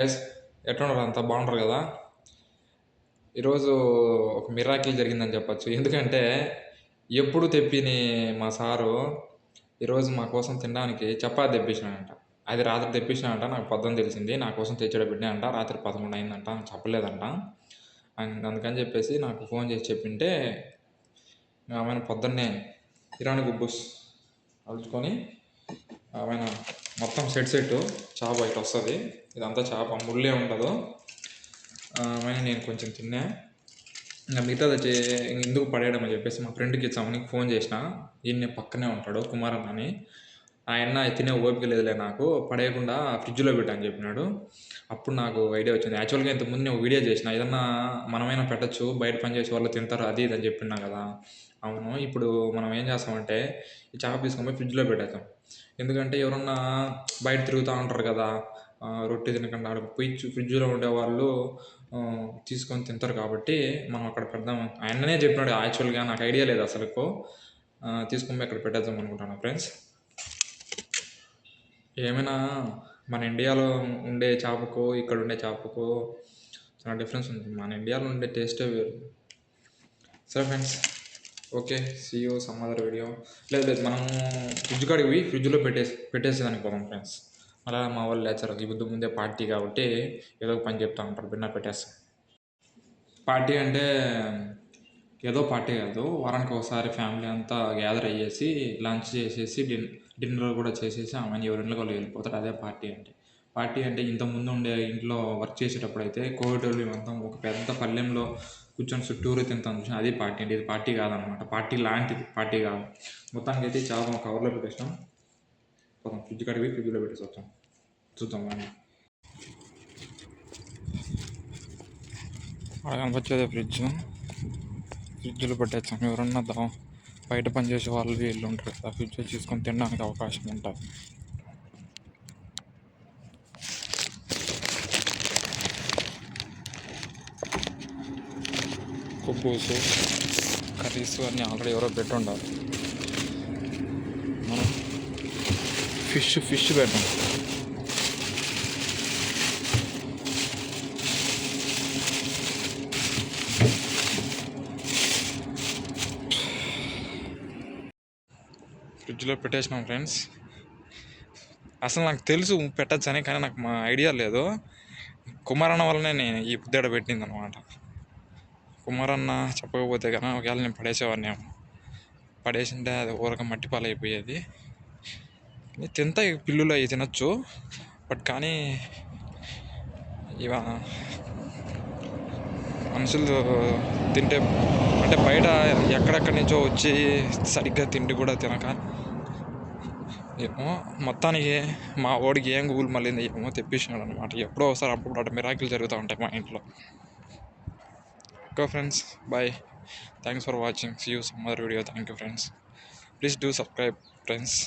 Guys ఎట్లున్నారు? అంతా బాగుంటారు కదా? ఈరోజు ఒక మిరాకిల్ జరిగిందని చెప్పొచ్చు. ఎందుకంటే ఎప్పుడు తెప్పిని మా సారు ఈరోజు మా కోసం తినడానికి చపాతి తెప్పించినాడంట. అది రాత్రి తెప్పించినాడంట. నాకు పొద్దున తెలిసింది. నా కోసం తెచ్చాడో పెట్టినాడంట. రాత్రి 11 అయిందంట. నాకు చెప్పలేదంట. అందుకని చెప్పేసి నాకు ఫోన్ చేసి చెప్పింటే ఆమె పొద్దున్నే కిరాణా గుబ్బుస్ అలుచుకొని ఆమె మొత్తం సెట్ చేప బయట వస్తుంది. ఇదంతా చేప ముళ్ళే ఉండదు. నేను కొంచెం తిన్నా. ఇంకా మిగతాది వచ్చి ఎందుకు పడేయడం అని చెప్పేసి మా ఫ్రెండ్కి ఇచ్చామని ఫోన్ చేసిన. ఈయన పక్కనే ఉంటాడు కుమారన్ అని. ఆయన తినే ఓపిక లేదులే నాకు, పడేయకుండా ఫ్రిడ్జ్లో పెట్టని చెప్పినాడు. అప్పుడు నాకు ఐడియా వచ్చింది. యాక్చువల్గా ఇంతకుముందు నేను వీడియో చేసిన, ఏదన్నా మనమైనా పెట్టచ్చు, బయట పని చేసే వాళ్ళు తింటారు అది ఇది అని చెప్పినా కదా. అవును, ఇప్పుడు మనం ఏం చేస్తామంటే ఈ చేప తీసుకొని పోయి ఫ్రిడ్జ్లో పెట్టేద్దాం. ఎందుకంటే ఎవరన్నా బయట తిరుగుతూ ఉంటారు కదా, రొట్టె తినకుండా ఆడ పోయి ఫ్రిడ్జ్లో ఉండేవాళ్ళు తీసుకొని తింటారు కాబట్టి మనం అక్కడ పెడదాం. ఆయననే చెప్పినాడు యాక్చువల్గా, నాకు ఐడియా లేదు అసలు. తీసుకొని పోయి అక్కడ పెట్టేద్దాం అనుకుంటాను ఫ్రెండ్స్. ఏమైనా మన ఇండియాలో ఉండే చేపకు ఇక్కడ ఉండే చేపకు చాలా డిఫరెన్స్ ఉంటుంది. మన ఇండియాలో ఉండే టేస్టే వేరు. సరే friends, okay, see you some other video. లేదు మనము ఫ్రిడ్జ్ కాడికి పోయి ఫ్రిడ్జ్లో పెట్టేసేదానికి పోదాం ఫ్రెండ్స్. అలా మా వాళ్ళు లేచారు. ఈ బుద్ధి ముందే పార్టీ కాబట్టి ఏదో ఒక పని చెప్తా ఉంటారు, బిన్న పెట్టేస్తాం. పార్టీ అంటే ఏదో పార్టీ కాదు, వారానికి ఒకసారి ఫ్యామిలీ అంతా గ్యాదర్ అయ్యేసి లంచ్ చేసేసి డిన్నర్ కూడా చేసేసి ఆమెను ఎవరింట్లో వాళ్ళు వెళ్ళిపోతారు. అదే పార్టీ అంటే. పార్టీ అంటే ఇంతకుముందు ఉండే ఇంట్లో వర్క్ చేసేటప్పుడు అయితే కోవిడ్ మొత్తం ఒక పెద్ద పల్లెంలో కూర్చొని చుట్టూరు తింటాం చూసాం, అది పార్టీ అంటే. ఇది పార్టీ కాదనమాట, పార్టీ లాంటిది, పార్టీ కాదు. మొత్తానికి అయితే చాలా కవర్లో పెట్టేసాం. ఫ్రిడ్జ్ కడిగి ఫ్రిడ్జ్లో పెట్టేసి వచ్చాం. చూద్దాం కానీ వచ్చేదే ఫ్రిడ్జ్లో పెట్టేస్తాం. ఎవరన్నా బయట పనిచేసే వాళ్ళు వీళ్ళు ఉంటారు కదా, ఫ్రిడ్జ్లో తీసుకొని తినడానికి అవకాశం ఉంటుంది. కుబ్బూసు కర్రీస్ అన్నీ ఆల్రెడీ ఎవరో పెట్టుండాలి. మనం ఫిష్ పెట్టాం. ఫ్రిడ్జ్లో పెట్టేసినాం ఫ్రెండ్స్. అసలు నాకు తెలుసు పెట్టచ్చని, కానీ నాకు మా ఐడియా లేదు. కుమారన్న వల్లనే నేను ఈ బుద్ధేడ పెట్టింది అనమాట. కుమారన్న చెప్పకపోతే కానీ ఒకవేళ నేను పడేసేవాడిని. పడేసింటే అది ఊరక మట్టి పాలైపోయేది. తింతా పిల్లులు అవి తినచ్చు, బట్ కానీ ఇవ మనుషులు తింటే అంటే బయట ఎక్కడెక్కడి నుంచో వచ్చి సరిగ్గా తిండి కూడా తినక ఏమో మొత్తానికి మా వాడికి ఏం గూగుల్ మళ్ళీ ఏమో తెప్పించినాడు అనమాట. ఎప్పుడో ఒకసారి అప్పుడు అటు మిరాకిల్ జరుగుతూ ఉంటాయి మా ఇంట్లో. Okay friends, bye. Thanks for watching. See you some other video. Thank you friends. Please do subscribe friends.